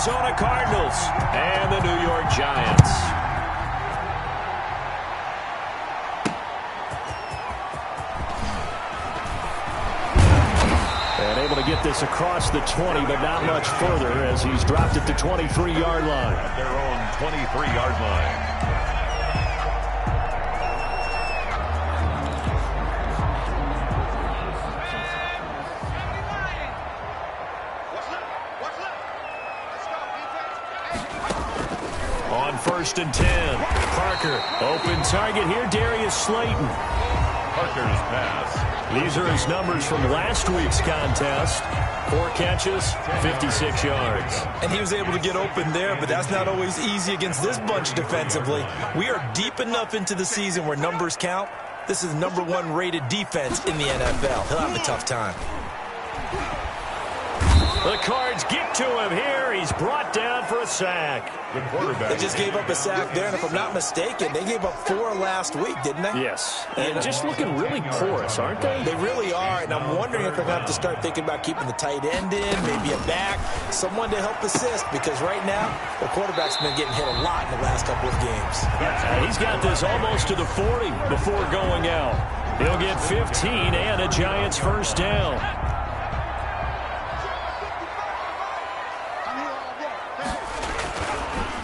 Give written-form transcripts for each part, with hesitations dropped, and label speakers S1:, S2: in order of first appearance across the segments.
S1: Arizona Cardinals and the New York Giants. And able to get this across the 20, but not much further as he's dropped it to 23-yard line.
S2: At their own 23-yard line.
S1: On 1st and 10, Parker, open target here, Darius Slayton.
S2: Parker's pass.
S1: These are his numbers from last week's contest. 4 catches, 56 yards.
S3: And he was able to get open there, but that's not always easy against this bunch defensively. We are deep enough into the season where numbers count. This is the #1 rated defense in the NFL. He'll have a tough time.
S1: The Cards get to him here. He's brought down for a sack.
S2: The quarterback.
S3: They just gave up a sack there, and if I'm not mistaken, they gave up 4 last week, didn't they?
S1: Yes. And just looking really porous, aren't they?
S3: They really are, and I'm wondering if they're going to have to start thinking about keeping the tight end in, maybe a back, someone to help assist, because right now, the quarterback's been getting hit a lot in the last couple of games.
S1: He's got this almost to the 40 before going out. He'll get 15 and a Giants first down.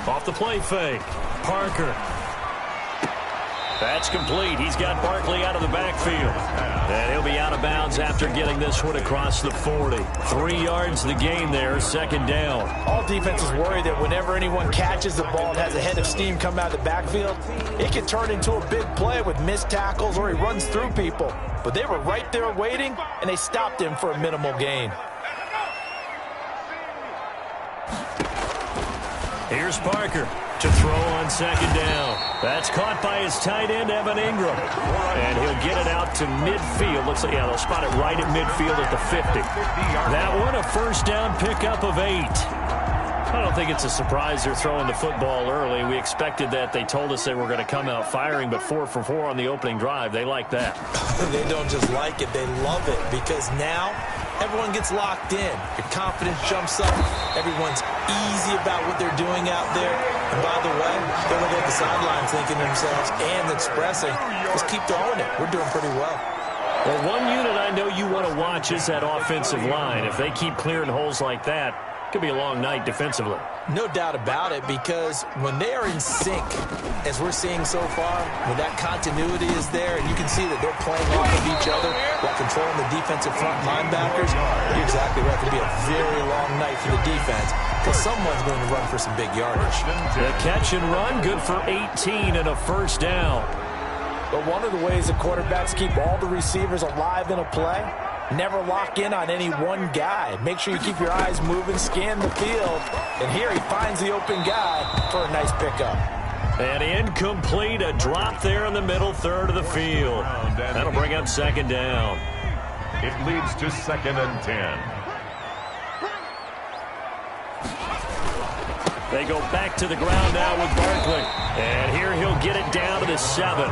S1: Off the play fake, Parker. That's complete. He's got Barkley out of the backfield. And he'll be out of bounds after getting this one across the 40. 3 yards the gain there, 2nd down.
S3: All defenses worry that whenever anyone catches the ball and has a head of steam come out of the backfield, it can turn into a big play with missed tackles or he runs through people. But they were right there waiting, and they stopped him for a minimal gain.
S1: Here's Parker to throw on 2nd down. That's caught by his tight end, Evan Ingram. And he'll get it out to midfield. Looks like, yeah, they'll spot it right at midfield at the 50. That one, a first down pickup of 8. I don't think it's a surprise they're throwing the football early. We expected that. They told us they were going to come out firing, but 4 for 4 on the opening drive. They like that.
S3: They don't just like it, they love it, because now everyone gets locked in. Your confidence jumps up. Everyone's easy about what they're doing out there. And by the way, they're looking at the sidelines thinking to themselves and expressing, just keep throwing it. We're doing pretty well.
S1: Well, one unit I know you want to watch is that offensive line. If they keep clearing holes like that, it could be a long night defensively.
S3: No doubt about it, because when they are in sync, as we're seeing so far, when that continuity is there, and you can see that they're playing off of each other while controlling the defensive front linebackers, you're exactly right. It could be a very long night for the defense, because someone's going to run for some big yardage.
S1: The catch and run, good for 18 and a first down.
S3: But one of the ways the quarterbacks keep all the receivers alive in a play, never lock in on any one guy. Make sure you keep your eyes moving, scan the field. And here he finds the open guy for a nice pickup.
S1: And incomplete, a drop there in the middle third of the field. That'll bring up 2nd down.
S2: It leads to 2nd and 10.
S1: They go back to the ground now with Barkley. And here he'll get it down to the 7.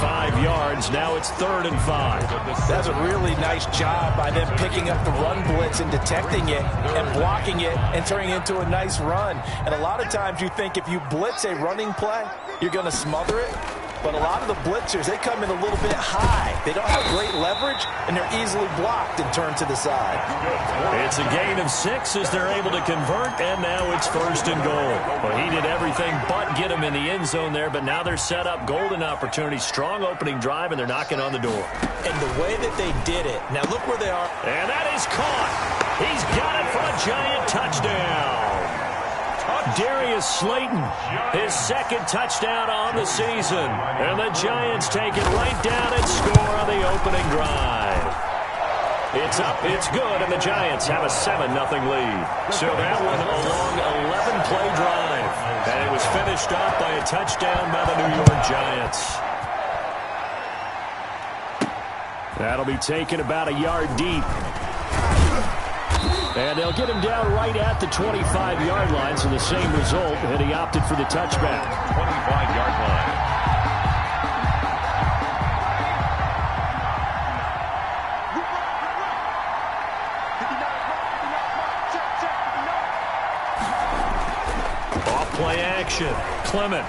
S1: 5 yards. Now it's 3rd and 5.
S3: That's a really nice job by them picking up the run blitz and detecting it and blocking it and turning it into a nice run. And a lot of times you think if you blitz a running play, you're going to smother it. But a lot of the blitzers, they come in a little bit high. They don't have great leverage, and they're easily blocked and turned to the side.
S1: It's a gain of 6 as they're able to convert, and now it's 1st and goal. Well, he did everything but get him in the end zone there, but now they're set up golden opportunity, strong opening drive, and they're knocking on the door.
S3: And the way that they did it, now look where they are.
S1: And that is caught. He's got it for a Giant touchdown. Darius Slayton, his 2nd touchdown on the season. And the Giants take it right down and score on the opening drive. It's up, it's good, and the Giants have a 7-0 lead. So that one a long 11-play drive. And it was finished off by a touchdown by the New York Giants. That'll be taken about a yard deep. And they'll get him down right at the 25-yard line, so the same result, and he opted for the touchback.
S2: 25-yard line.
S1: Off-play action. Clement.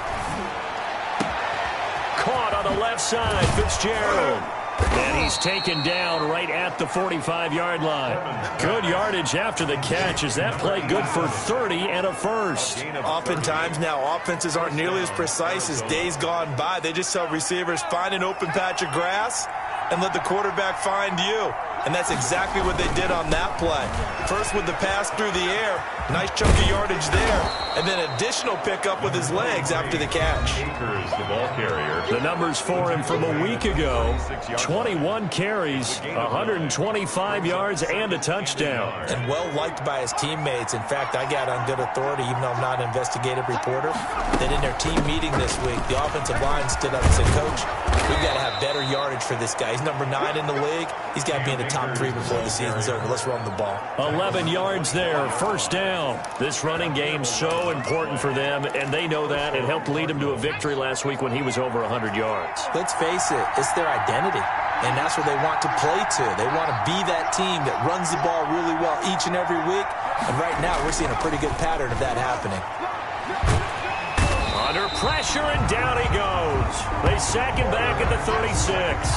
S1: Caught on the left side. Fitzgerald. And he's taken down right at the 45-yard line. Good yardage after the catch. Is that play good for 30 and a first?
S3: Oftentimes now, offenses aren't nearly as precise as days gone by. They just tell receivers, find an open patch of grass and let the quarterback find you. And that's exactly what they did on that play. First with the pass through the air, nice chunk of yardage there, and then additional pickup with his legs after the catch.
S2: Akers, the ball carrier.
S1: The numbers for him from a week ago, 21 carries, 125 yards, and a touchdown.
S3: And well-liked by his teammates. In fact, I got on good authority, even though I'm not an investigative reporter, that in their team meeting this week, the offensive line stood up and said, Coach, we've got to have better yardage for this guy. He's number 9 in the league. He's got to be in the top 3 before the season's over. Let's run the ball.
S1: 11 yards there, first down. This running game's so important for them, and they know that. It helped lead them to a victory last week when he was over 100 yards.
S3: Let's face it, it's their identity, and that's what they want to play to. They want to be that team that runs the ball really well each and every week, and right now we're seeing a pretty good pattern of that happening.
S1: Under pressure, and down he goes. They sack him back at the 36.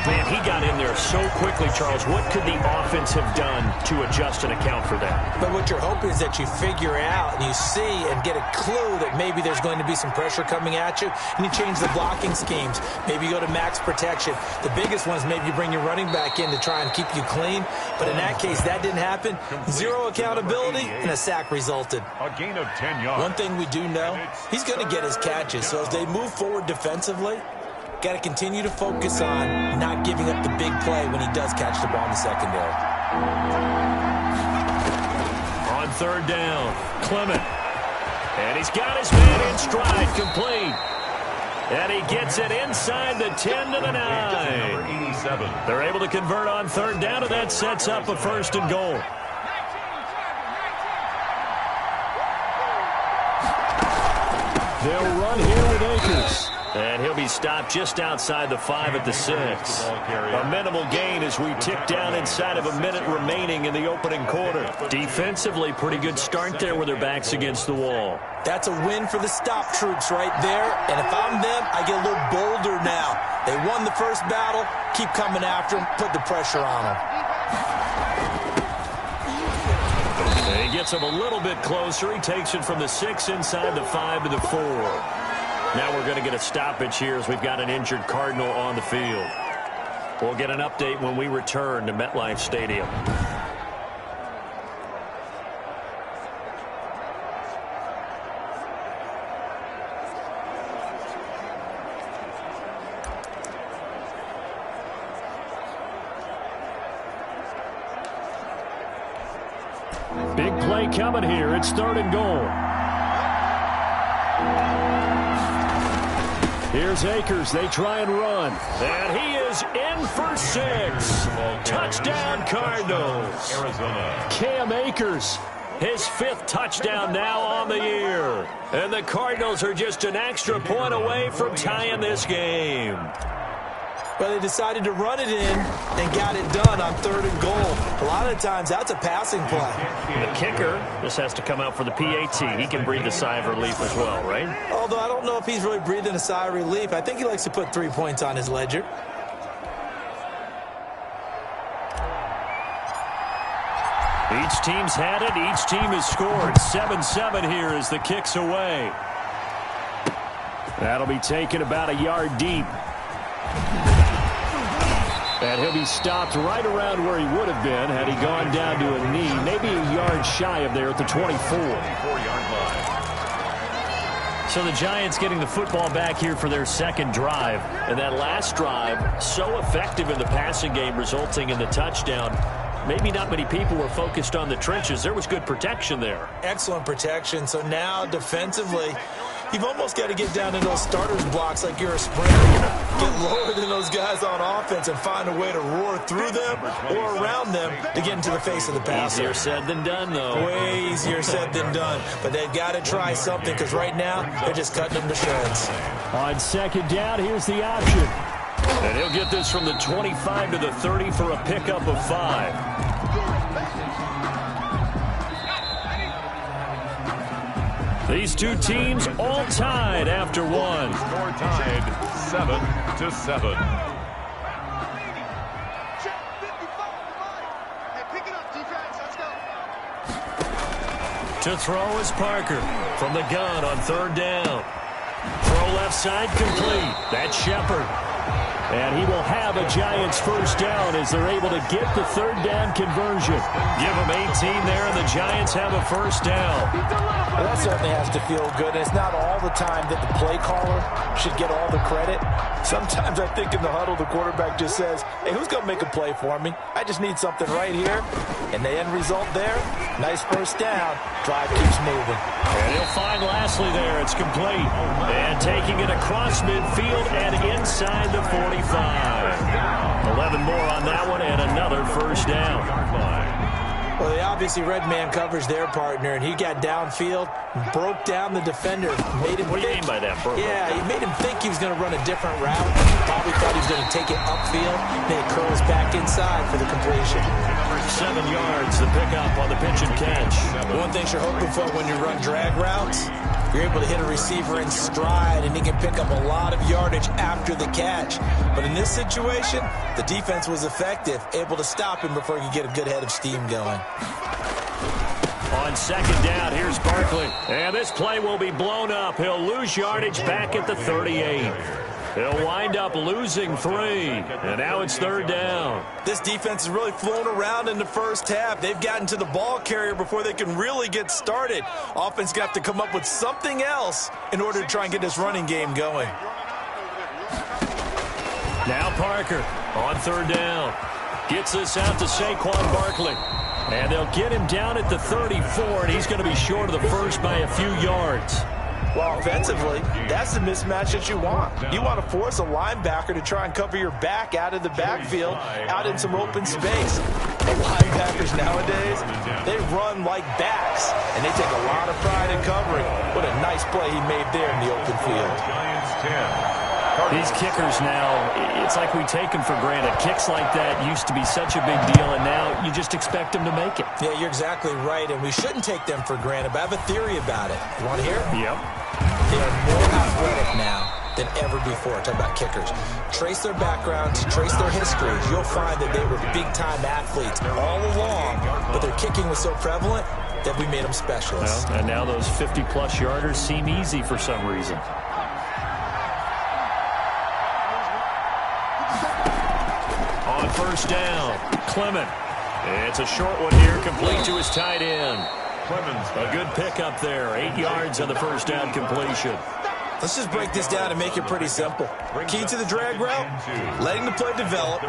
S1: Man, he got in there so quickly, Charles. What could the offense have done to adjust and account for that?
S3: But what you're hoping is that you figure out and you see and get a clue that maybe there's going to be some pressure coming at you, and you change the blocking schemes. Maybe you go to max protection. The biggest one is maybe you bring your running back in to try and keep you clean. But in that case, that didn't happen. Zero accountability, and a sack resulted.
S2: A gain of 10 yards.
S3: One thing we do know, he's going to get his catches. So as they move forward defensively, got to continue to focus on not giving up the big play when he does catch the ball in the secondary.
S1: On third down, Clement. And he's got his man in stride, complete. And he gets it inside the 10 to the 9.
S2: Number 87.
S1: They're able to convert on third down, and that sets up a first and goal. They'll run here with Akers. And he'll be stopped just outside the 5 at the 6. A minimal gain as we tick down inside of a minute remaining in the opening quarter. Defensively, pretty good start there with their backs against the wall.
S3: That's a win for the stop troops right there. And if I'm them, I get a little bolder now. They won the first battle. Keep coming after them. Put the pressure on them.
S1: And he gets him a little bit closer. He takes it from the 6 inside the 5 to the 4. Now we're going to get a stoppage here as we've got an injured Cardinal on the field. We'll get an update when we return to MetLife Stadium. Big play coming here. It's third and goal. Here's Akers. They try and run. And he is in for 6. Touchdown, Cardinals.
S2: Arizona.
S1: Cam Akers, his 5th touchdown now on the year. And the Cardinals are just an extra point away from tying this game.
S3: Well, they decided to run it in and got it done on third and goal. A lot of times, that's a passing play.
S1: The kicker, this has to come out for the PAT. He can breathe a sigh of relief as well, right?
S3: Although I don't know if he's really breathing a sigh of relief. I think he likes to put 3 points on his ledger.
S1: Each team's had it. Each team has scored. 7-7 here as the kick's away. That'll be taken about a yard deep. And he'll be stopped right around where he would have been had he gone down to a knee, maybe a yard shy of there at the 24.
S2: 24-yard line.
S1: So the Giants getting the football back here for their second drive. And that last drive, so effective in the passing game, resulting in the touchdown. Maybe not many people were focused on the trenches. There was good protection there.
S3: Excellent protection. So now defensively, you've almost got to get down in those starters blocks like you're a sprinter. Get lower than those guys on offense and find a way to roar through them or around them to get into the face of the passer.
S1: Easier said than done, though.
S3: Way easier said than done. But they've got to try something because right now they're just cutting them to shreds.
S1: On second down, here's the option. And he'll get this from the 25 to the 30 for a pickup of 5. These two teams all tied after one.
S2: Score tied 7-7.
S1: To throw is Parker from the gun on third down. Throw left side complete. That's Shepard. And he will have a Giants first down as they're able to get the third down conversion. Give them 18 there, and the Giants have a first down.
S3: Well, that certainly has to feel good. It's not all the time that the play caller should get all the credit. Sometimes I think in the huddle, the quarterback just says, hey, who's going to make a play for me? I just need something right here. And the end result there, nice first down. Drive keeps moving.
S1: And he'll find Lashley there. It's complete. And taking it across midfield and inside the 45. 11 more on that one and another first down.
S3: Well, they obviously red man covers their partner, and he got downfield, broke down the defender. Made him
S1: what do you mean by that, bro?
S3: Yeah, he made him think he was going to run a different route. Probably thought he was going to take it upfield. Then it curls back inside for the completion.
S1: 7 yards, the pickup on the pitch and catch.
S3: One thing you're hoping for when you run drag routes, you're able to hit a receiver in stride, and he can pick up a lot of yardage after the catch. But in this situation, the defense was effective, able to stop him before he could get a good head of steam going.
S1: On second down, here's Barkley. And this play will be blown up. He'll lose yardage back at the 38. He'll wind up losing 3. And now it's third down.
S3: This defense has really flown around in the first half. They've gotten to the ball carrier before they can really get started. Offense got to come up with something else in order to try and get this running game going.
S1: Now Parker on third down. Gets this out to Saquon Barkley. And they'll get him down at the 34, and he's going to be short of the first by a few yards.
S3: Well, offensively, that's the mismatch that you want. You want to force a linebacker to try and cover your back out of the backfield, out in some open space. The linebackers nowadays, they run like backs, and they take a lot of pride in covering. What a nice play he made there in the open field.
S2: Giants 10.
S1: These kickers now, it's like we take them for granted. Kicks like that used to be such a big deal, and now you just expect them to make it.
S3: Yeah, you're exactly right, and we shouldn't take them for granted, but I have a theory about it. You want to hear?
S1: Yep.
S3: They are more athletic now than ever before. Talk about kickers. Trace their backgrounds, trace their histories. You'll find that they were big-time athletes all along, but their kicking was so prevalent that we made them specialists.
S1: Well, and now those 50-plus yarders seem easy for some reason. On first down, Clement. It's a short one here, complete to his tight end.
S2: Clemens.
S1: A good pickup there, 8 yards on the first down completion.
S3: Let's just break this down and make it pretty simple. Key to the drag route, letting the play develop,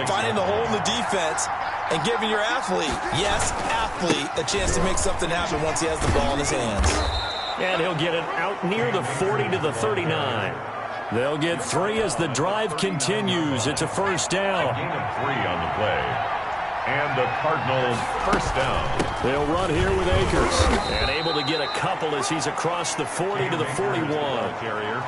S3: finding the hole in the defense, and giving your athlete, yes, athlete, a chance to make something happen once he has the ball in his hands.
S1: And he'll get it out near the 40 to the 39. They'll get 3 as the drive continues. It's a first down.
S2: Gain of 3 on the play. And the Cardinals first down.
S1: They'll run here with Akers. And able to get a couple as he's across the 40 to the 41.
S2: Carrier.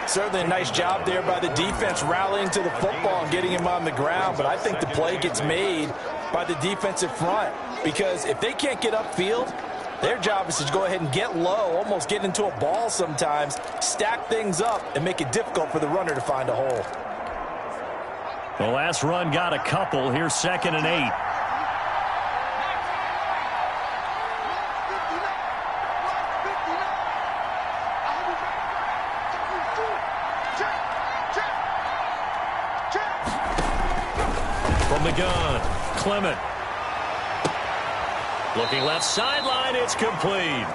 S3: Certainly a nice job there by the defense rallying to the football and getting him on the ground. But I think the play gets made by the defensive front. Because if they can't get upfield, their job is to go ahead and get low, almost get into a ball sometimes, stack things up, and make it difficult for the runner to find a hole.
S1: The last run got a couple. Here's 2nd and 8. From the gun, Clement. Looking left sideline, it's complete.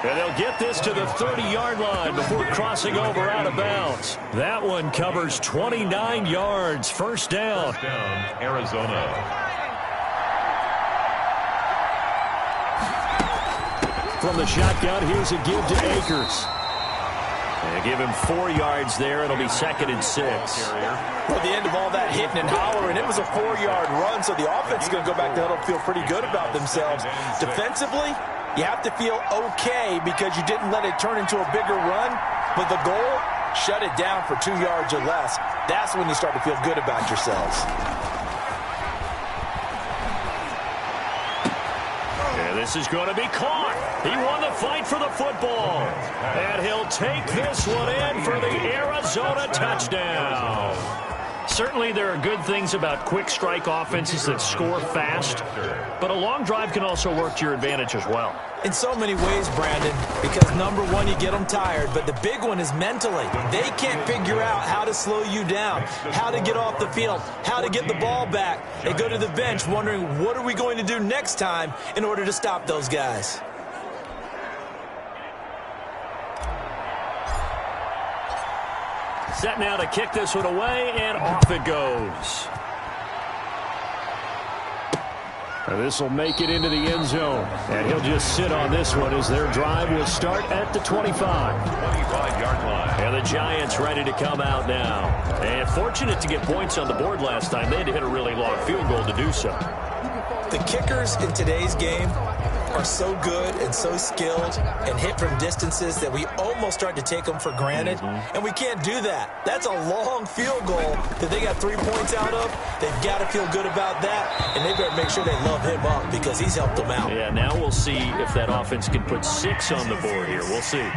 S1: And they'll get this to the 30-yard line before crossing over out of bounds. That one covers 29 yards. First down.
S2: First down, Arizona.
S1: From the shotgun, here's a give to Akers. They give him 4 yards there. It'll be 2nd and 6.
S3: Well, at the end of all that hitting and hollering, it was a 4-yard run, so the offense is going to go back to huddle and feel pretty good about themselves. Defensively, you have to feel okay because you didn't let it turn into a bigger run, but the goal, shut it down for 2 yards or less. That's when you start to feel good about yourselves.
S1: And this is going to be caught. He won the fight for the football. And he'll take this one in for the Arizona touchdown. Certainly there are good things about quick strike offenses that score fast, but a long drive can also work to your advantage as well.
S3: In so many ways, Brandon, because number one, you get them tired, but the big one is mentally. They can't figure out how to slow you down, how to get off the field, how to get the ball back. They go to the bench wondering, what are we going to do next time in order to stop those guys?
S1: Set now to kick this one away, and off it goes. This will make it into the end zone, and he'll just sit on this one as their drive will start at the 25-yard line. And the Giants ready to come out now. And fortunate to get points on the board last time. They had to hit a really long field goal to do so.
S3: The kickers in today's game are so good and so skilled and hit from distances that we almost start to take them for granted, and we can't do that. That's a long field goal that they got 3 points out of. They've got to feel good about that, and they better make sure they love him up because he's helped them out.
S1: Yeah, now we'll see if that offense can put 6 on the board here. We'll see.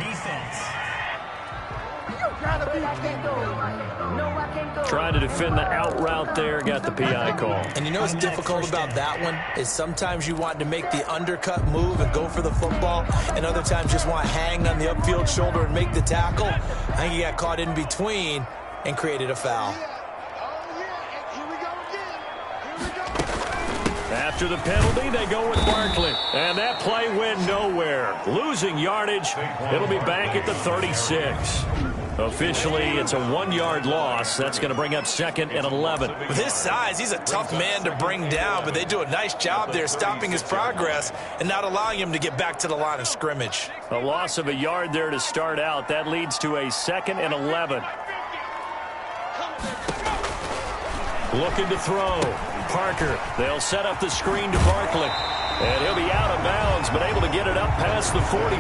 S1: Trying to defend the out route there, got the PI call.
S3: And you know what's difficult about that one is sometimes you want to make the undercut move and go for the football, and other times just want to hang on the upfield shoulder and make the tackle. I think he got caught in between and created a foul.
S1: After the penalty, they go with Barkley. And that play went nowhere. Losing yardage. It'll be back at the 36. Officially, it's a 1-yard loss. That's going to bring up 2nd and 11.
S3: With his size, he's a tough man to bring down, but they do a nice job there stopping his progress and not allowing him to get back to the line of scrimmage.
S1: A loss of a yard there to start out. That leads to a 2nd and 11. Looking to throw. Parker. They'll set up the screen to Barkley. And he'll be out of bounds, but able to get it up past the 45.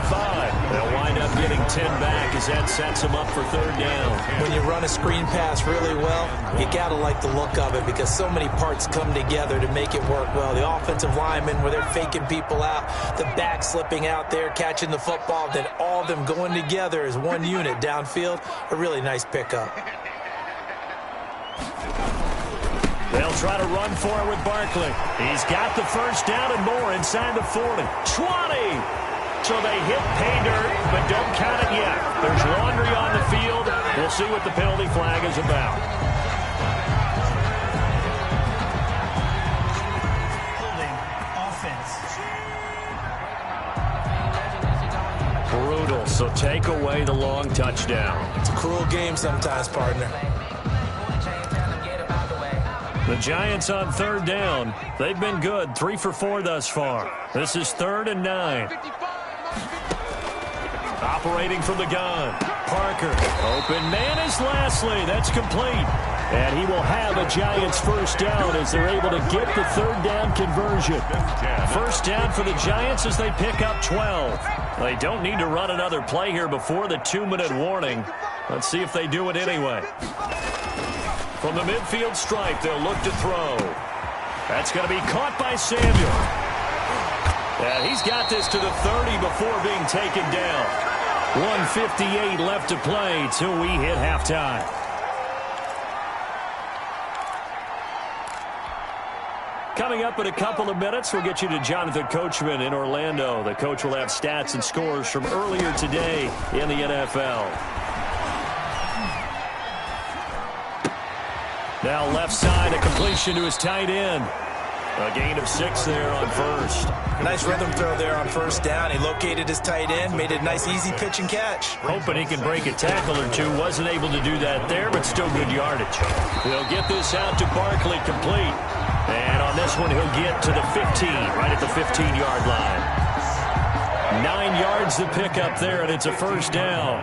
S1: They'll wind up getting 10 back as that sets him up for 3rd down.
S3: When you run a screen pass really well, you got to like the look of it because so many parts come together to make it work well. The offensive linemen, where they're faking people out, the back slipping out there, catching the football, then all of them going together as one unit downfield. A really nice pickup.
S1: They'll try to run for it with Barkley. He's got the 1st down and more inside the 40. 20! So they hit pay dirt, but don't count it yet. There's laundry on the field. We'll see what the penalty flag is about. Holding offense. Brutal, so take away the long touchdown.
S3: It's a cruel game sometimes, partner.
S1: The Giants on 3rd down. They've been good, 3 for 4 thus far. This is 3rd and 9. Operating from the gun. Parker. Open man is Lashley. That's complete. And he will have a Giants 1st down as they're able to get the 3rd down conversion. 1st down for the Giants as they pick up 12. They don't need to run another play here before the 2-minute warning. Let's see if they do it anyway. From the midfield stripe, they'll look to throw. That's going to be caught by Samuel. And he's got this to the 30 before being taken down. 1:58 left to play till we hit halftime. Coming up in a couple of minutes, we'll get you to Jonathan Coachman in Orlando. The coach will have stats and scores from earlier today in the NFL. Now left side, a completion to his tight end. A gain of 6 there on 1st.
S3: Nice rhythm throw there on 1st down. He located his tight end, made it a nice easy pitch and catch.
S1: Hoping he can break a tackle or two. Wasn't able to do that there, but still good yardage. He'll get this out to Barkley, complete. And on this one, he'll get to the 15, right at the 15-yard line. 9 yards to pick up there, and it's a 1st down.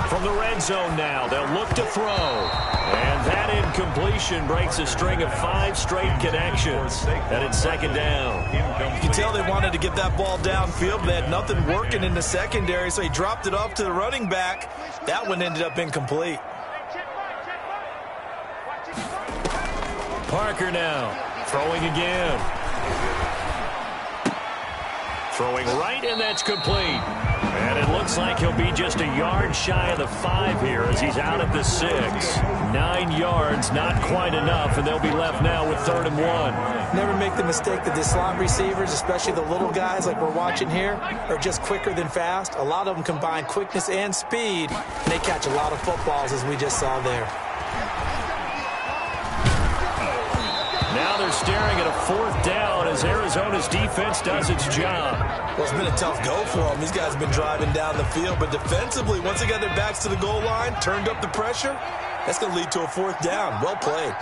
S1: From the red zone now, they'll look to throw. And that incompletion breaks a string of 5 straight connections. And it's 2nd down.
S3: You can tell they wanted to get that ball downfield. They had nothing working in the secondary, so he dropped it off to the running back. That one ended up incomplete. Parker now, throwing again.
S1: Throwing right, and that's complete. And it looks like he'll be just a yard shy of the 5 here as he's out at the 6. 9 yards, not quite enough, and they'll be left now with 3rd and 1.
S3: Never make the mistake that the slot receivers, especially the little guys like we're watching here, are just quicker than fast. A lot of them combine quickness and speed, and they catch a lot of footballs, as we just saw there.
S1: Now they're staring at a 4th down as Arizona's defense does its job.
S3: Well, it's been a tough go for them. These guys have been driving down the field, but defensively, once they got their backs to the goal line, turned up the pressure, that's going to lead to a 4th down. Well played.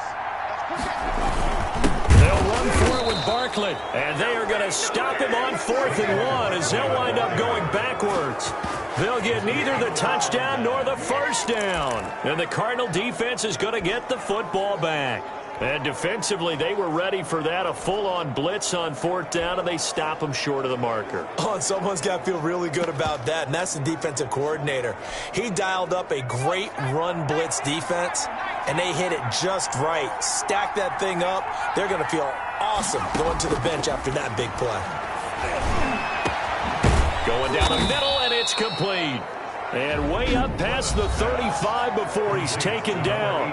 S1: They'll run for it with Barkley, and they are going to stop him on 4th and 1 as they'll wind up going backwards. They'll get neither the touchdown nor the 1st down, and the Cardinal defense is going to get the football back. And defensively, they were ready for that, a full-on blitz on 4th down, and they stop them short of the marker.
S3: Oh, and someone's got to feel really good about that, and that's the defensive coordinator. He dialed up a great run blitz defense, and they hit it just right. Stack that thing up. They're going to feel awesome going to the bench after that big play.
S1: Going down the middle, and it's complete. And way up past the 35 before he's taken down.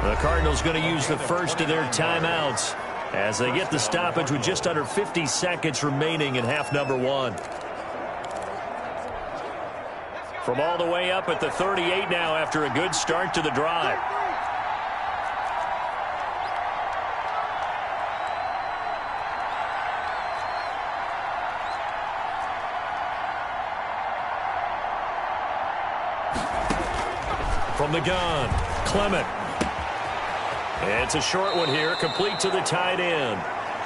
S1: The Cardinals going to use the first of their timeouts as they get the stoppage with just under 50 seconds remaining in half number 1. From all the way up at the 38 now after a good start to the drive. From the gun, Clement. It's a short one here, complete to the tight end.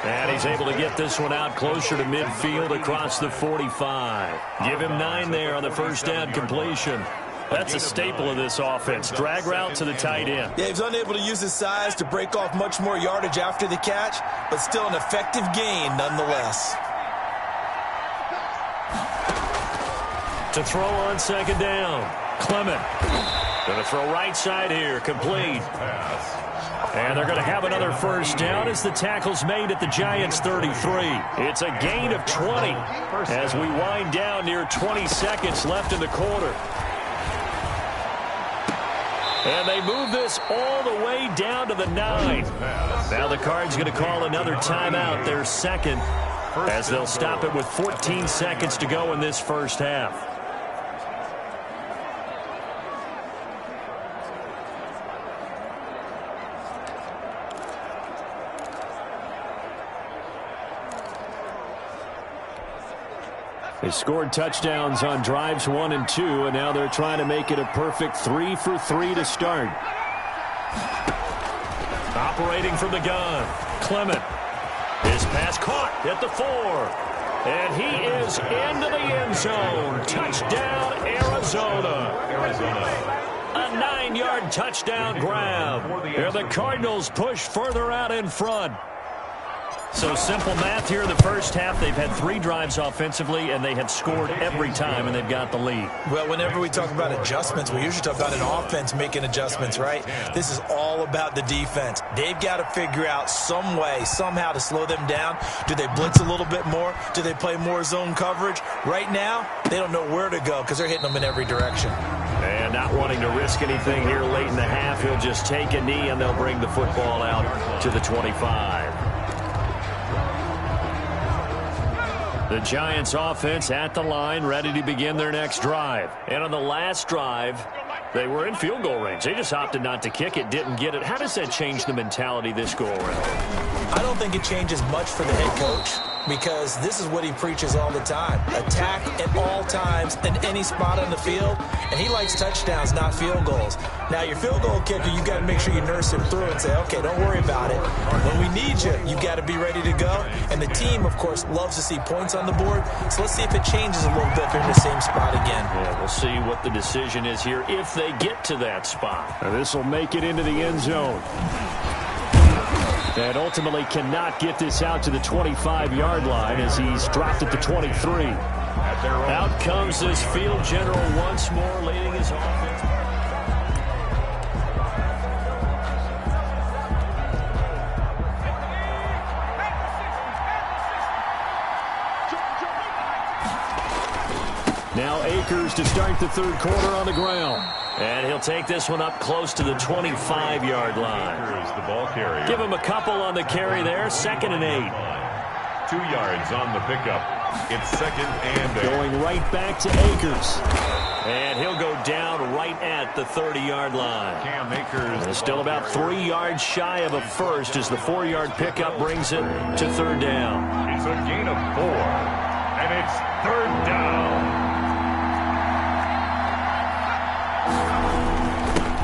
S1: And he's able to get this one out closer to midfield across the 45. Give him 9 there on the 1st down completion. That's a staple of this offense. Drag route to the tight end.
S3: Yeah, he's unable to use his size to break off much more yardage after the catch, but still an effective gain nonetheless.
S1: To throw on 2nd down, Clement. Going to throw right side here, complete. And they're going to have another 1st down as the tackle's made at the Giants' 33. It's a gain of 20 as we wind down near 20 seconds left in the quarter. And they move this all the way down to the 9. Now the Cards going to call another timeout, their 2nd, as they'll stop it with 14 seconds to go in this 1st half. They scored touchdowns on drives 1 and 2, and now they're trying to make it a perfect 3 for 3 to start. Operating from the gun, Clement. His pass caught at the 4. And he is into the end zone. Touchdown, Arizona. A 9-yard touchdown grab. And the Cardinals push further out in front. So simple math here in the 1st half. They've had 3 drives offensively, and they have scored every time, and they've got the lead.
S3: Well, whenever we talk about adjustments, we usually talk about an offense making adjustments, right? This is all about the defense. They've got to figure out some way, somehow to slow them down. Do they blitz a little bit more? Do they play more zone coverage? Right now, they don't know where to go because they're hitting them in every direction.
S1: And not wanting to risk anything here late in the half, he'll just take a knee, and they'll bring the football out to the 25. The Giants offense at the line, ready to begin their next drive. And on the last drive, they were in field goal range. They just opted not to kick it, didn't get it. How does that change the mentality this go around?
S3: I don't think it changes much for the head coach because this is what he preaches all the time. Attack at all times in any spot on the field, and he likes touchdowns, not field goals. Now, your field goal kicker, you got to make sure you nurse him through and say, okay, don't worry about it. When we need you, you got to be ready to go. And the team, of course, loves to see points on the board. So let's see if it changes a little bit if they're in the same spot again.
S1: Yeah, we'll see what the decision is here if they get to that spot. And this will make it into the end zone. And ultimately cannot get this out to the 25-yard line as he's dropped at the 23. Out comes this field general once more, leading his offense. Now Akers to start the third quarter on the ground. And he'll take this one up close to the 25-yard line.
S2: Akers, the ball carrier.
S1: Give him a couple on the carry there. 2nd and 8.
S2: 2 yards on the pickup. It's 2nd and 8.
S1: Going right back to Akers. And he'll go down right at the 30-yard line.
S2: Cam Akers.
S1: And still about 3 yards shy of a first as the 4-yard pickup brings it to 3rd down.
S2: It's a gain of 4. And it's 3rd down.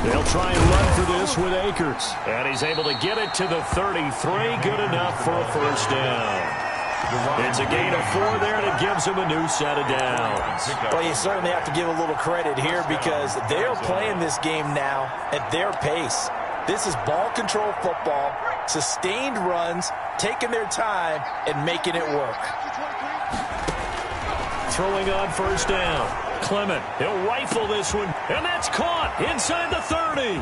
S1: They'll try and run for this with Akers. And he's able to get it to the 33. Good enough for a first down. It's a gain of 4 there, and it gives him a new set of downs.
S3: Well, you certainly have to give a little credit here because they're playing this game now at their pace. This is ball control football, sustained runs, taking their time, and making it work.
S1: Throwing on first down. Clement, he'll rifle this one, and that's caught inside the 30.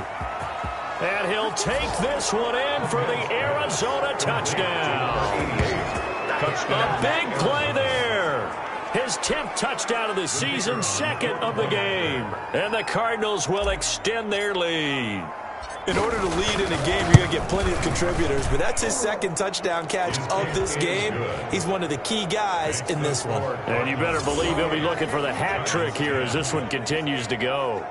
S1: And he'll take this one in for the Arizona touchdown. A big play there. His 10th touchdown of the season, 2nd of the game. And the Cardinals will extend their lead.
S3: In order to lead in a game, you're going to get plenty of contributors, but that's his 2nd touchdown catch of this game. He's one of the key guys in this one.
S1: And you better believe he'll be looking for the hat trick here as this one continues to go.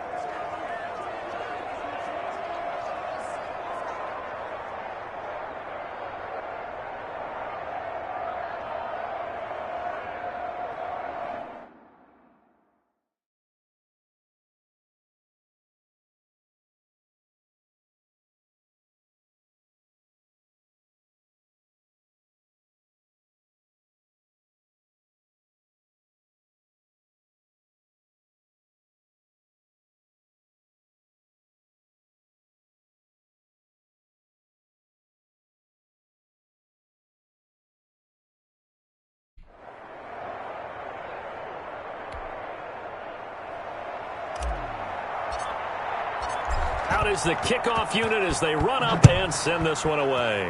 S1: Out is the kickoff unit as they run up and send this one away.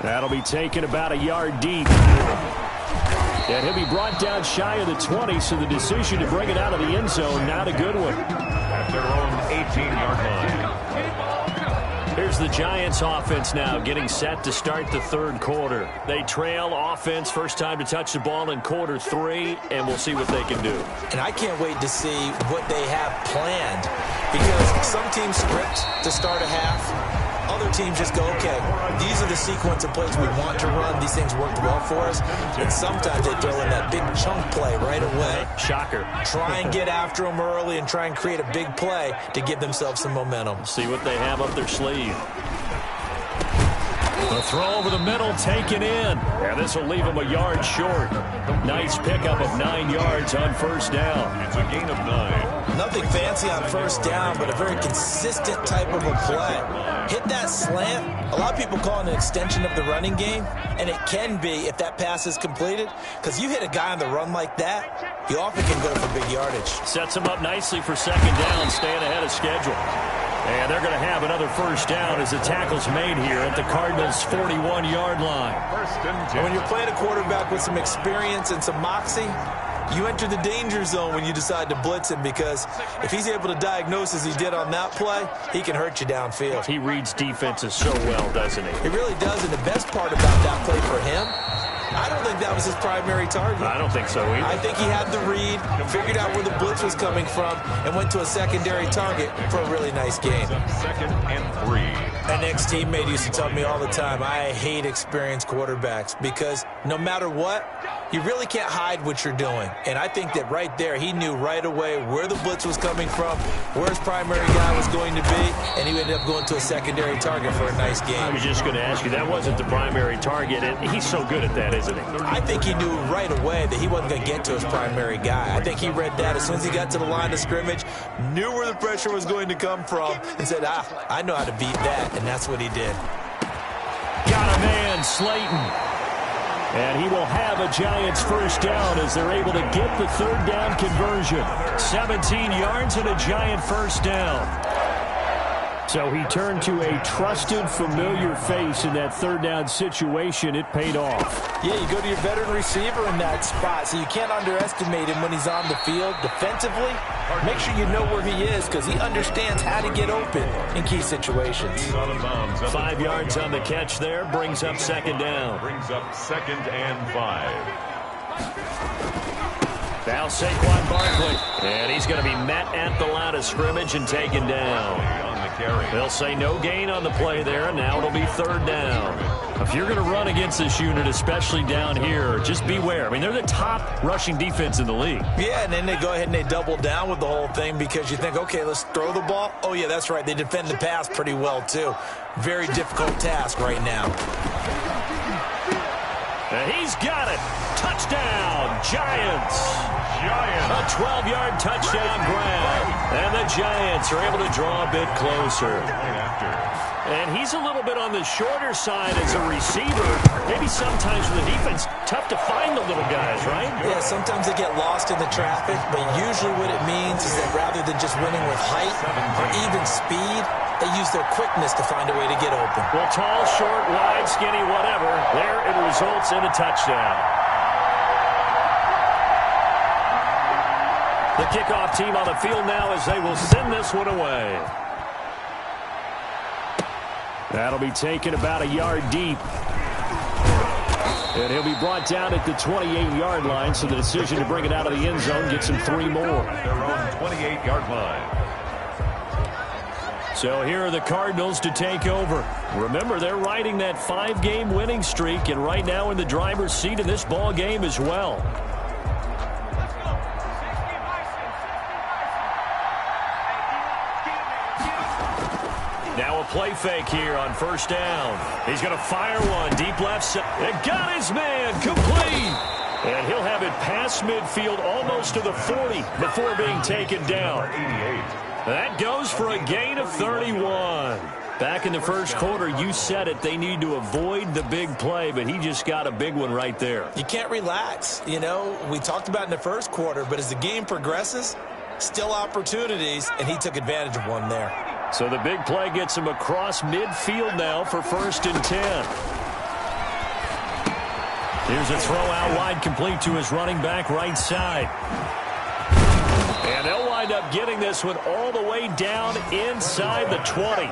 S1: That'll be taken about a yard deep. And he'll be brought down shy of the 20, so the decision to bring it out of the end zone, not a good one.
S2: At their own 18-yard line.
S1: Here's the Giants offense now getting set to start the third quarter. They trail offense, first time to touch the ball in quarter 3, and we'll see what they can do.
S3: And I can't wait to see what they have planned because some teams script to start a half. Other teams just go, okay, these are the sequence of plays we want to run. These things worked well for us. And sometimes they throw in that big chunk play right away.
S1: Shocker.
S3: Try and get after them early and try and create a big play to give themselves some momentum.
S1: See what they have up their sleeve. The throw over the middle taken in. And this will leave him a yard short. Nice pickup of 9 yards on first down.
S2: It's a gain of 9.
S3: Nothing fancy on first down, but a very consistent type of a play. Hit that slant. A lot of people call it an extension of the running game, and it can be if that pass is completed, because you hit a guy on the run like that, he often can go for big yardage.
S1: Sets him up nicely for second down, staying ahead of schedule. And they're going to have another first down as the tackle's made here at the Cardinals' 41-yard line.
S3: And when you're playing a quarterback with some experience and some moxie, you enter the danger zone when you decide to blitz him, because if he's able to diagnose as he did on that play, he can hurt you downfield.
S1: He reads defenses so well, doesn't he?
S3: He really does, and the best part about that play for him, I don't think that was his primary target.
S1: I don't think so either.
S3: I think he had the read, figured out where the blitz was coming from, and went to a secondary target for a really nice game.
S2: 2nd and 3.
S3: An ex-teammate used to tell me all the time, I hate experienced quarterbacks because no matter what, you really can't hide what you're doing. And I think that right there, he knew right away where the blitz was coming from, where his primary guy was going to be, and he ended up going to a secondary target for a nice game.
S1: I was just going to ask you, that wasn't the primary target, and he's so good at that, isn't he?
S3: I think he knew right away that he wasn't going to get to his primary guy. I think he read that as soon as he got to the line of scrimmage, knew where the pressure was going to come from, and said, I know how to beat that, and that's what he did.
S1: Got a man, Slayton. And he will have a Giants first down as they're able to get the third down conversion. 17 yards and a Giant first down. So he turned to a trusted, familiar face in that third down situation. It paid off.
S3: Yeah, you go to your veteran receiver in that spot, so you can't underestimate him when he's on the field. Defensively, make sure you know where he is because he understands how to get open in key situations.
S1: 5 yards on the catch there, brings up second down.
S2: Brings up 2nd and 5.
S1: Now Saquon Barkley, and he's going to be met at the line of scrimmage and taken down. They'll say no gain on the play there, and now it'll be third down. If you're going to run against this unit, especially down here, just beware. I mean, they're the top rushing defense in the league.
S3: Yeah, and then they go ahead and they double down with the whole thing because you think, okay, let's throw the ball. Oh, yeah, that's right. They defend the pass pretty well, too. Very difficult task right now.
S1: And he's got it. Touchdown, Giants. A 12-yard touchdown grab. And the Giants are able to draw a bit closer. And he's a little bit on the shorter side as a receiver. Maybe sometimes for the defense, tough to find the little guys, right?
S3: Yeah, sometimes they get lost in the traffic, but usually what it means is that rather than just winning with height or even speed, they use their quickness to find a way to get open.
S1: Well, tall, short, wide, skinny, whatever, there it results in a touchdown. The kickoff team on the field now as they will send this one away. That'll be taken about a yard deep. And he'll be brought down at the 28-yard line, so the decision to bring it out of the end zone gets him 3 more.
S2: Their own 28-yard line.
S1: So here are the Cardinals to take over. Remember, they're riding that 5-game winning streak, and right now in the driver's seat in this ball game as well. Now a play fake here on first down. He's going to fire one deep left side. And got his man complete. And he'll have it past midfield almost to the 40 before being taken down.
S2: 88.
S1: That goes for a gain of 31. Back in the first quarter, you said it, they need to avoid the big play, but he just got a big one right there.
S3: You can't relax. You know, we talked about in the first quarter, but as the game progresses, still opportunities, and he took advantage of one there.
S1: So the big play gets him across midfield now for 1st and 10. Here's a throw out wide, complete to his running back right side. And they'll wind up getting this one all the way down inside the 20.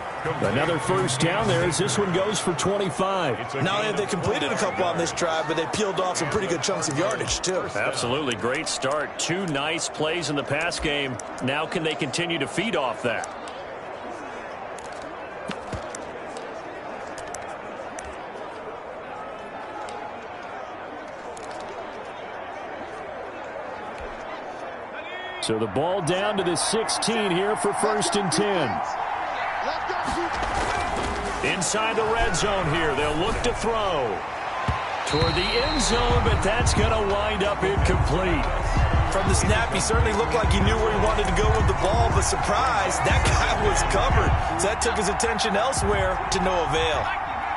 S1: Another first down there as this one goes for 25.
S3: Not only have they completed a couple on this drive, but they peeled off some pretty good chunks of yardage, too.
S1: Absolutely. Great start. 2 nice plays in the pass game. Now can they continue to feed off that? So the ball down to the 16 here for 1st and 10. Inside the red zone here. They'll look to throw toward the end zone, but that's going to wind up incomplete.
S3: From the snap, he certainly looked like he knew where he wanted to go with the ball, but surprise, that guy was covered. So that took his attention elsewhere to no avail.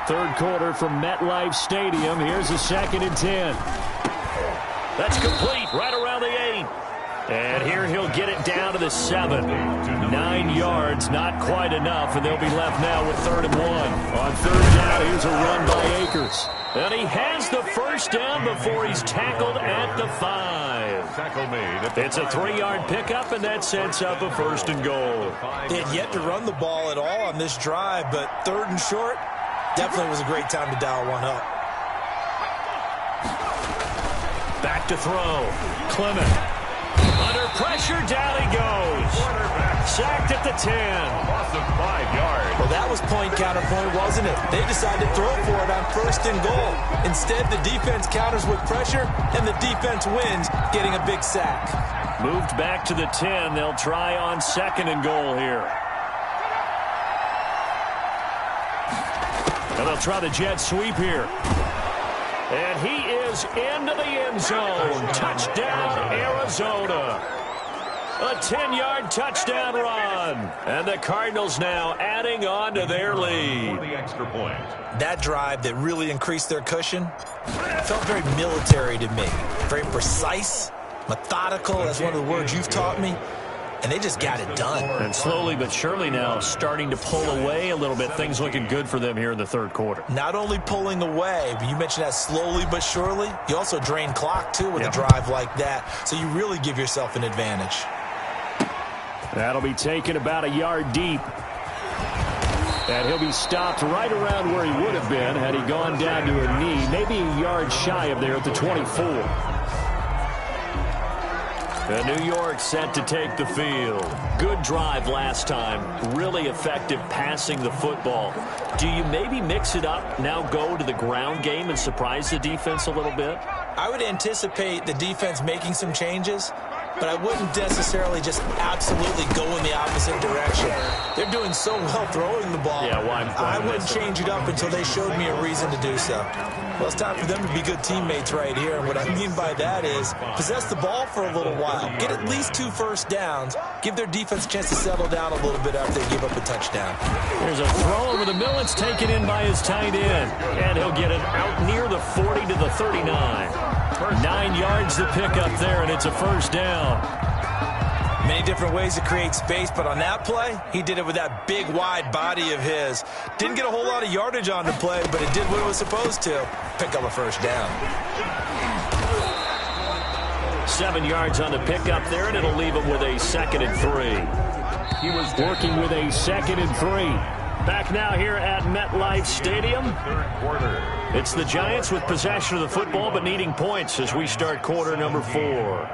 S1: Third quarter from MetLife Stadium. Here's a 2nd and 10. That's complete right around the 8. And here he'll get it down to the 7. 9 yards, not quite enough, and they'll be left now with 3rd and 1. On 3rd down, here's a run by Akers. And he has the first down before he's tackled at the 5.
S2: Tackle made.
S1: It's a 3-yard pickup, and that sets up a 1st and goal.
S3: They had yet to run the ball at all on this drive, but 3rd and short definitely was a great time to dial one up.
S1: Back to throw. Clement. Under pressure, down he goes. Sacked at the 10.
S2: Loss of 5 yards.
S3: Well, that was point counterpoint, wasn't it? They decided to throw for it on 1st and goal. Instead, the defense counters with pressure, and the defense wins, getting a big sack.
S1: Moved back to the 10. They'll try on 2nd and goal here. And they'll try the jet sweep here. And he is into the end zone. Touchdown, Arizona. A 10-yard touchdown run. And the Cardinals now adding on to their lead.
S2: For the extra point.
S3: That drive that really increased their cushion felt very military to me. Very precise, methodical. That's one of the words you've taught me. and they just got it done.
S1: And slowly but surely now starting to pull away a little bit. Things looking good for them here in the third quarter.
S3: Not only pulling away, but you mentioned that slowly but surely. You also drain clock, too, with a drive like that. So you really give yourself an advantage.
S1: That'll be taken about a yard deep. And he'll be stopped right around where he would have been had he gone down to a knee. Maybe a yard shy of there at the 24. And New York set to take the field. Good drive last time. Really effective passing the football. Do you maybe mix it up, now go to the ground game and surprise the defense a little bit?
S3: I would anticipate the defense making some changes, but I wouldn't necessarily just absolutely go in the opposite direction. They're doing so well throwing the ball.
S1: Yeah, why
S3: I wouldn't change it up until they showed me a reason to do so. Well, it's time for them to be good teammates right here. And what I mean by that is possess the ball for a little while. Get at least 2 first downs. Give their defense a chance to settle down a little bit after they give up a touchdown.
S1: There's a throw over the middle. It's taken in by his tight end. And he'll get it out near the 40 to the 39. 9 yards to pick up there, and it's a first down.
S3: Many different ways to create space, but on that play, he did it with that big, wide body of his. Didn't get a whole lot of yardage on the play, but it did what it was supposed to. Pick up a first down.
S1: 7 yards on the pickup there, and it'll leave him with a 2nd and 3. He was working with a 2nd and 3. Back now here at MetLife Stadium. It's the Giants with possession of the football, but needing points as we start quarter number 4.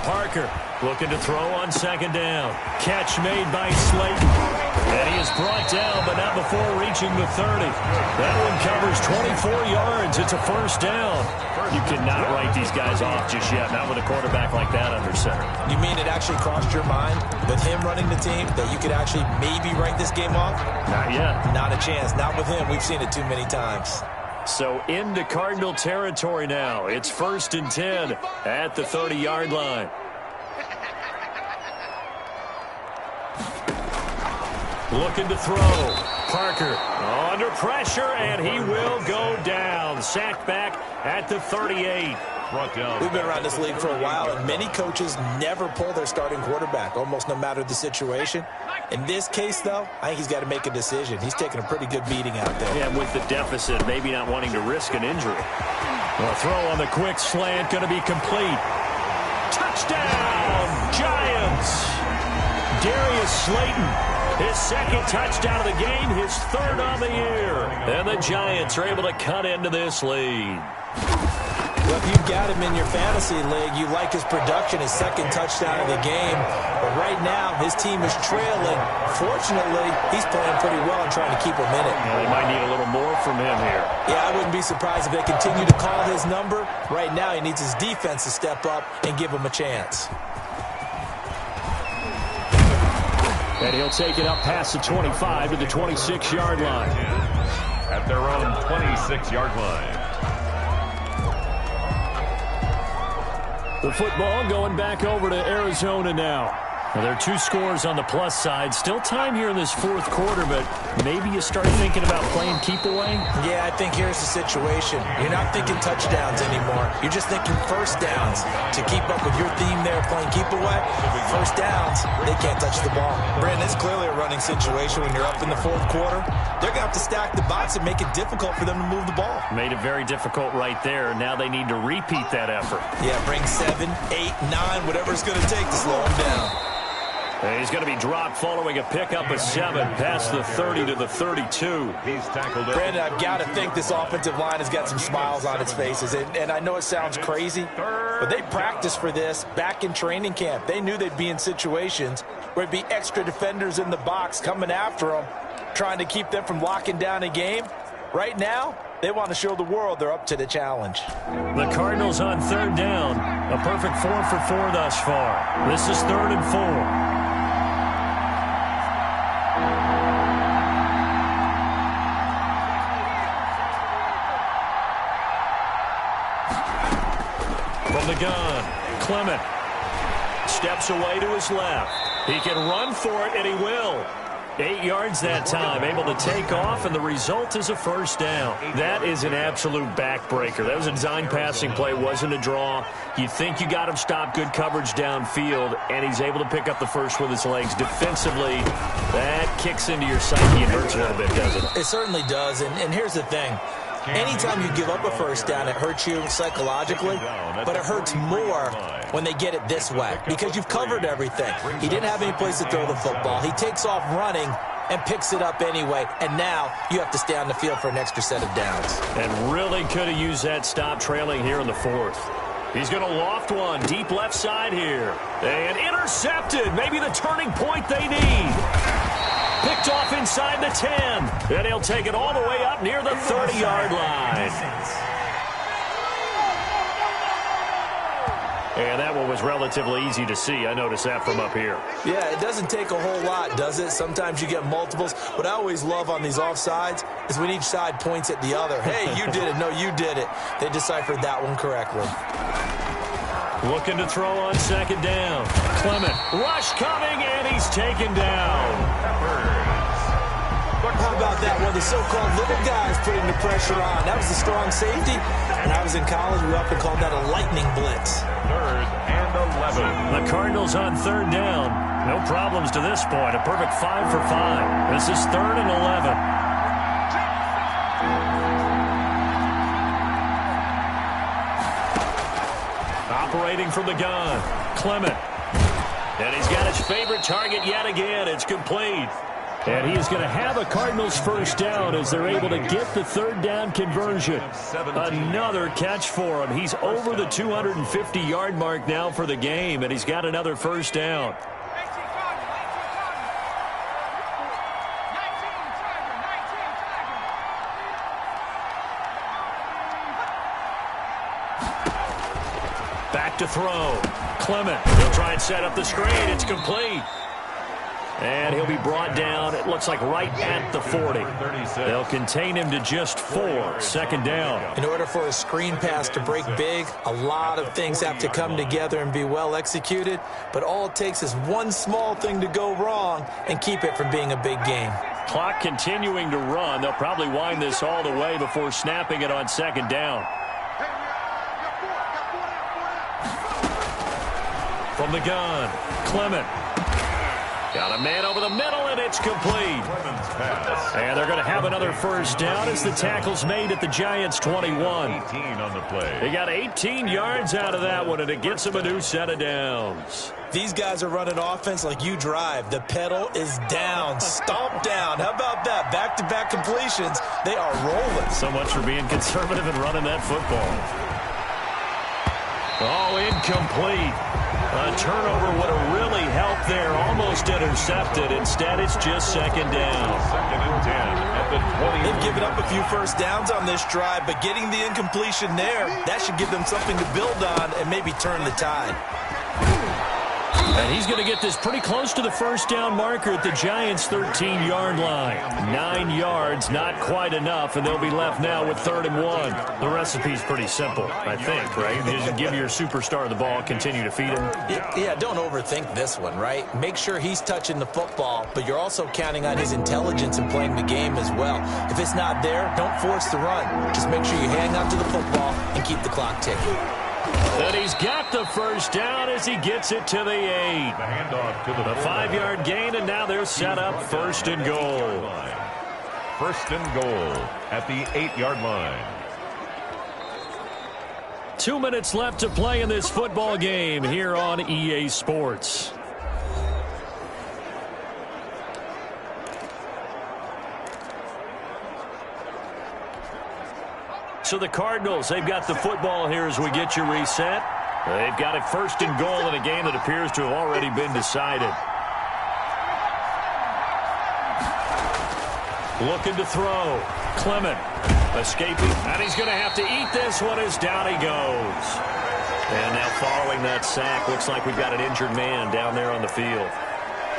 S1: Parker looking to throw on 2nd down. Catch made by Slayton. And he is brought down, but not before reaching the 30. That one covers 24 yards. It's a first down. You cannot write these guys off just yet, not with a quarterback like that under center.
S3: You mean it actually crossed your mind with him running the team that you could actually maybe write this game off?
S1: Not yet.
S3: Not a chance. Not with him. We've seen it too many times.
S1: So into Cardinal territory now. It's 1st and 10 at the 30-yard line. Looking to throw. Parker under pressure, and he will go down. Sacked back at the 38.
S3: We've been around this league for a while, and many coaches never pull their starting quarterback, almost no matter the situation. In this case, though, I think he's got to make a decision. He's taking a pretty good beating out there.
S1: Yeah, with the deficit, maybe not wanting to risk an injury. A throw on the quick slant, going to be complete. Touchdown, Giants! Darius Slayton. His 2nd touchdown of the game, his 3rd on the year. And the Giants are able to cut into this lead.
S3: Well, if you've got him in your fantasy league, you like his production, his 2nd touchdown of the game. But right now, his team is trailing. Fortunately, he's playing pretty well and trying to keep him in it.
S1: Well, they might need a little more from him here.
S3: Yeah, I wouldn't be surprised if they continue to call his number. Right now, he needs his defense to step up and give him a chance.
S1: And he'll take it up past the 25 to the 26-yard line.
S2: At their own 26-yard line.
S1: The football going back over to Arizona now. Well, there are 2 scores on the plus side. Still time here in this 4th quarter, but maybe you start thinking about playing keep away?
S3: Yeah, I think here's the situation. You're not thinking touchdowns anymore. You're just thinking first downs. To keep up with your theme there, playing keep away, first downs, they can't touch the ball. Brandon, it's clearly a running situation when you're up in the 4th quarter. They're going to have to stack the box and make it difficult for them to move the ball.
S1: Made it very difficult right there. Now they need to repeat that effort.
S3: Yeah, bring 7, 8, 9, whatever it's going to take to slow them down.
S1: And he's going to be dropped following a pickup of 7 past the 30 to the 32.
S2: He's tackled it.
S3: Brandon, I've got to think this offensive line has got some smiles on its faces. And I know it sounds crazy, but they practiced for this back in training camp. They knew they'd be in situations where it'd be extra defenders in the box coming after them, trying to keep them from locking down a game. Right now, they want to show the world they're up to the challenge.
S1: The Cardinals on 3rd down. A perfect 4 for 4 thus far. This is 3rd and 4. From the gun, Clement steps away to his left. He can run for it, and he will. 8 yards that time, able to take off, and the result is a first down. That is an absolute backbreaker. That was a design passing play, wasn't a draw. You think you got him stopped, good coverage downfield, and he's able to pick up the first with his legs. Defensively, that kicks into your psyche and hurts a little bit, doesn't it?
S3: It certainly does, and here's the thing. Anytime you give up a first down, it hurts you psychologically, but it hurts more when they get it this way because you've covered everything. He didn't have any place to throw the football. He takes off running and picks it up anyway, and now you have to stay on the field for an extra set of downs.
S1: And really could have used that stop trailing here in the fourth. He's going to loft one deep left side here. And intercepted. Maybe the turning point they need. Picked off inside the 10. And he'll take it all the way up near the 30-yard line. And that one was relatively easy to see. I noticed that from up here.
S3: Yeah, it doesn't take a whole lot, does it? Sometimes you get multiples. What I always love on these offsides is when each side points at the other. Hey, you did it. No, you did it. They deciphered that one correctly.
S1: Looking to throw on second down. Clement. Rush coming, and he's taken down.
S3: How about that? One of the so-called little guys putting the pressure on. That was the strong safety. When I was in college, we often called that a lightning blitz.
S2: 3rd and 11.
S1: The Cardinals on third down. No problems to this point. A perfect 5 for 5. This is 3rd and 11. Operating from the gun, Clement. And he's got his favorite target yet again. It's complete. And he is going to have a Cardinals first down as they're able to get the third down conversion. Another catch for him. He's over the 250-yard mark now for the game, and he's got another first down. Back to throw. Clement. He'll try and set up the screen. It's complete. And he'll be brought down, it looks like right at the 40. They'll contain him to just 4. Second down.
S3: In order for a screen pass to break big, a lot of things have to come together and be well executed. But all it takes is one small thing to go wrong and keep it from being a big game.
S1: Clock continuing to run. They'll probably wind this all the way before snapping it on second down. From the gun, Clement. Got a man over the middle, and it's complete. And they're going to have another first down as the tackle's made at the Giants' 21.
S2: 18 on the play.
S1: They got 18 yards out of that one, and it gets them a new set of downs.
S3: These guys are running offense like you drive. The pedal is down, stomp down. How about that? Back-to-back completions. They are rolling.
S1: So much for being conservative and running that football. Oh, incomplete. A turnover would have really helped there. Almost intercepted. Instead, it's just second down.
S2: 2nd and 10 at the 20.
S3: They've given up a few first downs on this drive, but getting the incompletion there, that should give them something to build on and maybe turn the tide.
S1: And he's going to get this pretty close to the first down marker at the Giants' 13-yard line. 9 yards, not quite enough, and they'll be left now with 3rd and 1. The recipe's pretty simple, I think, right? You just give your superstar the ball, continue to feed him.
S3: Yeah, don't overthink this one, right? Make sure he's touching the football, but you're also counting on his intelligence in playing the game as well. If it's not there, don't force the run. Just make sure you hang on to the football and keep the clock ticking.
S1: And he's got the first down as he gets it to the 8.
S2: The handoff to the
S1: 5-yard gain, and now they're set up 1st and goal.
S2: 1st and goal at the 8-yard line.
S1: 2 minutes left to play in this football game here on EA Sports. So the Cardinals, they've got the football here as we get you reset. They've got a 1st and goal in a game that appears to have already been decided. Looking to throw. Clement escaping. And he's going to have to eat this one as down he goes. And now following that sack, looks like we've got an injured man down there on the field.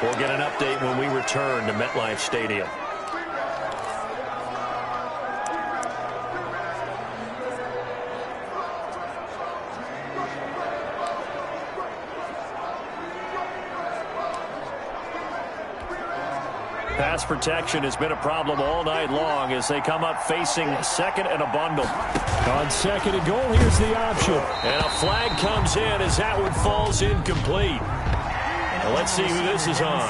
S1: We'll get an update when we return to MetLife Stadium. Pass protection has been a problem all night long as they come up facing second and a bundle.
S4: On second and goal, here's the option.
S1: And a flag comes in as that one falls incomplete. Well, let's see who this is on.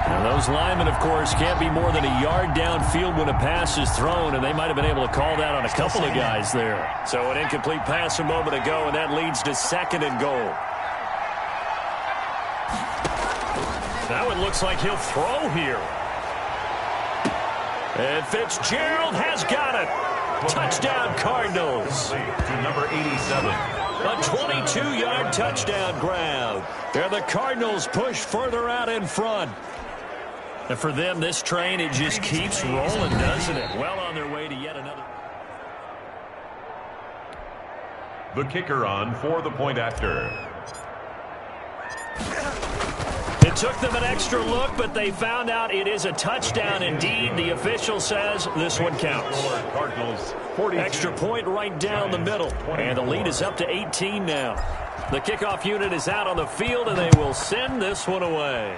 S1: And those linemen, of course, can't be more than a yard downfield when a pass is thrown, and they might have been able to call that on a couple of guys there. So an incomplete pass a moment ago, and that leads to second and goal. Now it looks like he'll throw here. And Fitzgerald has got it. Touchdown, Cardinals.
S2: To number 87.
S1: A 22-yard touchdown grab. And the Cardinals push further out in front. And for them, this train, it just keeps rolling, doesn't it? Well on their way to yet another.
S2: The kicker on for the point after.
S1: It took them an extra look, but they found out it is a touchdown indeed. The official says this one counts.
S2: Cardinals,
S1: Extra point right down the middle. And the lead is up to 18 now. The kickoff unit is out on the field, and they will send this one away.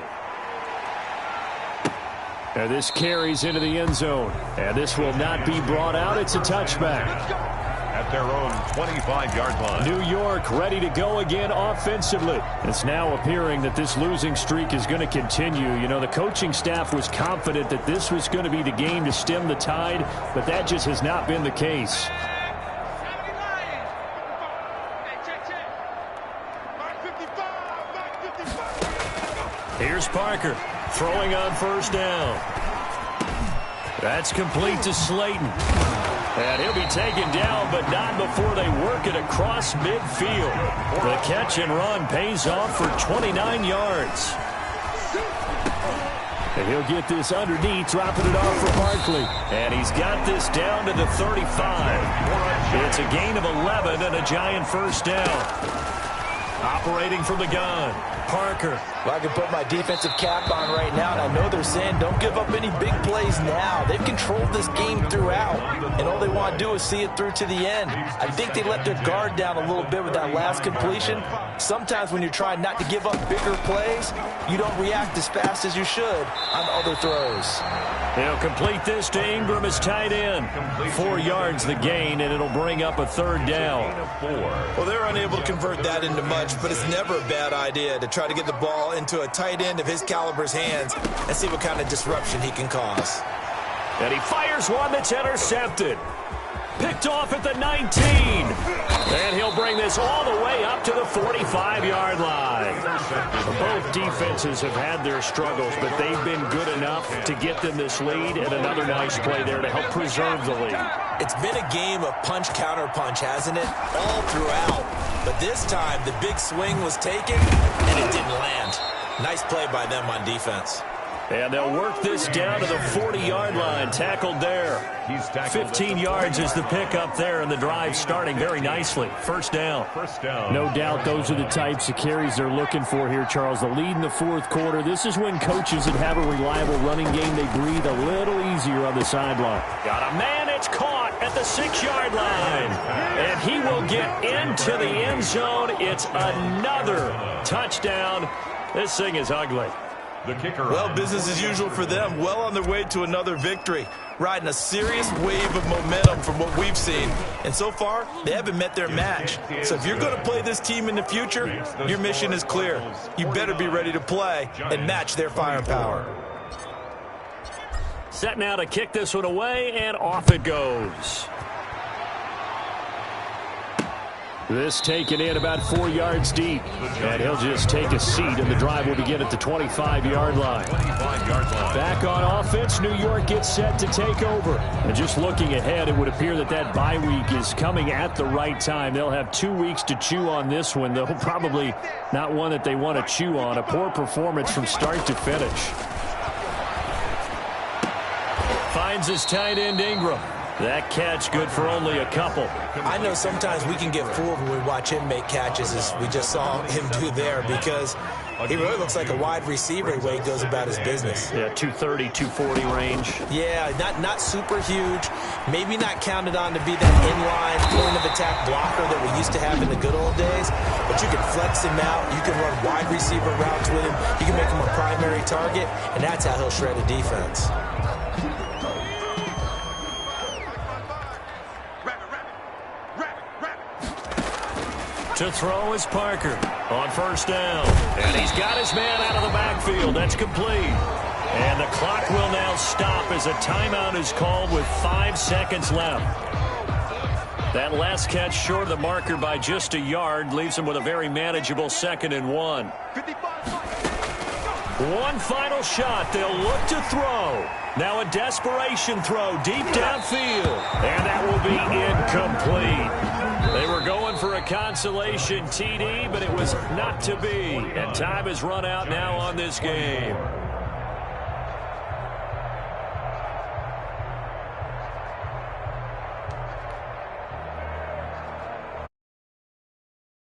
S4: And this carries into the end zone. And this will not be brought out. It's a touchback.
S2: At their own 25-yard line.
S4: New York ready to go again offensively. It's now appearing that this losing streak is going to continue. You know, the coaching staff was confident that this was going to be the game to stem the tide, but that just has not been the case.
S1: Here's Parker throwing on first down. That's complete to Slayton. And he'll be taken down, but not before they work it across midfield. The catch and run pays off for 29 yards.
S4: And he'll get this underneath, dropping it off for Barkley.
S1: And he's got this down to the 35. It's a gain of 11 and a Giant first down. Operating from the gun, Parker.
S3: Well, I can put my defensive cap on right now, and I know they're saying don't give up any big plays now. They've controlled this game throughout, and all they want to do is see it through to the end. I think they let their guard down a little bit with that last completion. Sometimes when you're trying not to give up bigger plays, you don't react as fast as you should on other throws.
S1: They'll complete this to Ingram as tight end. 4 yards the gain, and it'll bring up a third down.
S3: Well, they're unable to convert that into much, but it's never a bad idea to try to get the ball into a tight end of his caliber's hands and see what kind of disruption he can cause.
S1: And he fires one that's intercepted. Picked off at the 19. And he'll bring this all the way up to the 45-yard line. Both defenses have had their struggles, but they've been good enough to get them this lead, and another nice play there to help preserve the lead.
S3: It's been a game of punch-counter-punch, hasn't it? All throughout. But this time, the big swing was taken, and it didn't land. Nice play by them on defense.
S1: And they'll work this down to the 40-yard line. Tackled there. 15 yards is the pickup there, and the drive starting very nicely. First down.
S4: No doubt those are the types of carries they're looking for here, Charles. The lead in the fourth quarter. This is when coaches that have a reliable running game, they breathe a little easier on the sideline.
S1: Got a man. It's caught at the 6-yard line. And he will get into the end zone. It's another touchdown. This thing is ugly.
S2: The kicker.
S3: Well, business as usual for them. Well on their way to another victory. Riding a serious wave of momentum from what we've seen. And so far, they haven't met their match. So if you're going to play this team in the future, your mission is clear. You better be ready to play and match their firepower.
S1: Set now to kick this one away, and off it goes.
S4: This taken in about 4 yards deep. And he'll just take a seat, and the drive will begin at the 25-yard line. Back on offense, New York gets set to take over. And just looking ahead, it would appear that that bye week is coming at the right time. They'll have 2 weeks to chew on this one, though probably not one that they want to chew on. A poor performance from start to finish.
S1: Finds his tight end Ingram. That catch good for only a couple.
S3: I know sometimes we can get fooled when we watch him make catches, as we just saw him do there, because he really looks like a wide receiver the way he goes about his business.
S1: Yeah, 230, 240 range.
S3: Yeah, not super huge. Maybe not counted on to be that inline point of attack blocker that we used to have in the good old days. But you can flex him out. You can run wide receiver routes with him. You can make him a primary target, and that's how he'll shred a defense.
S1: To throw is Parker on first down. And he's got his man out of the backfield. That's complete. And the clock will now stop as a timeout is called with 5 seconds left. That last catch short of the marker by just a yard leaves him with a very manageable 2nd and 1. One final shot. They'll look to throw. Now a desperation throw deep downfield. And that will be incomplete. They were going for a consolation TD, but it was not to be. And time has run out now on this game.